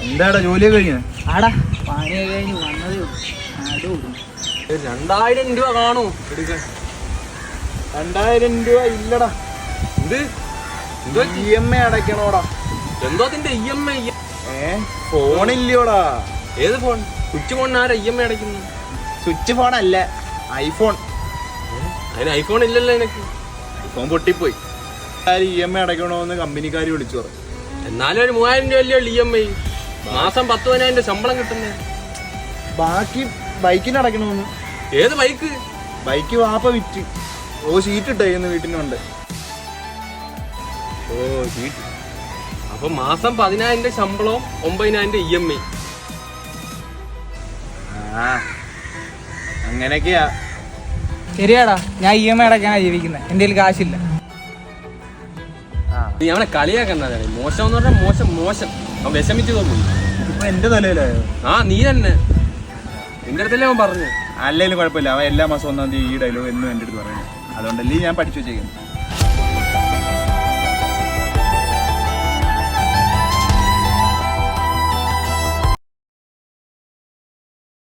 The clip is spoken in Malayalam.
എന്താടാ ജോലിയൊക്കെ കഴിഞ്ഞ? ആടാ പണിയൊക്കെ കഴിഞ്ഞ് വന്നതേ ഉള്ളൂ. 2000 രൂപ കാണൂ എടുക്കാൻ. 2000 രൂപ ഇല്ലടാ. EMI അടയ്ക്കണോടാ. എന്തോ അതിന്റെ EMI? ഫോണില്ലയോടാ. ഏത് ഫോൺ? സ്വിച്ച് ഫോണിന് ആരാ EMI അടയ്ക്കുന്നു? സ്വിച്ച് ഫോൺ അല്ല, ഐഫോൺ. അതിന് ഐഫോൺ ഇല്ലല്ലോ എനിക്ക്. ഐഫോൺ പൊട്ടിപ്പോയി. EMI അടയ്ക്കണോന്ന് കമ്പനിക്കാർ വിളിച്ചു പറഞ്ഞു. എന്നാലും ഒരു 3000 രൂപ അല്ലേ EMI? മാസം 10,000 ശമ്പളം കിട്ടുന്നേ. ബാക്കി ബൈക്കിന് അടയ്ക്കണമെന്ന്. ഏത് ബൈക്ക്? ബൈക്ക് വാപ്പ വിറ്റ്. ഷീറ്റ് ഇട്ടേന്ന് വീട്ടിനുണ്ട്. ഷീറ്റ്. അപ്പൊ മാസം 10,000 ശമ്പളവും 9,000 EMI. അങ്ങനെയൊക്കെയാ. ശരിയാടാ, ഞാൻ EMI അടയ്ക്കാനാ ജീവിക്കുന്നത്. എന്റെ കയ്യിൽ കാശില്ല. നീ അവനെ കളിയാക്കണ്ടാ. മോശം എന്ന് പറഞ്ഞാൽ മോശം മോശം. അവൻ വിഷമിച്ചു തോന്നുന്നു. ഇപ്പൊ എന്റെ തലയിലായോ? നീ തന്നെ നിന്റെ അടുത്തല്ലേ അവൻ പറഞ്ഞു. അല്ലെങ്കിലും കുഴപ്പമില്ല. അവൻ എല്ലാ മാസം 1-ാം തീയതി ഈ ഡയലോഗ് എന്നും എൻ്റെ അടുത്ത് പറയുന്നത്. അതുകൊണ്ടല്ലേ ഞാൻ പഠിച്ചു വെച്ചേക്കുന്നത്.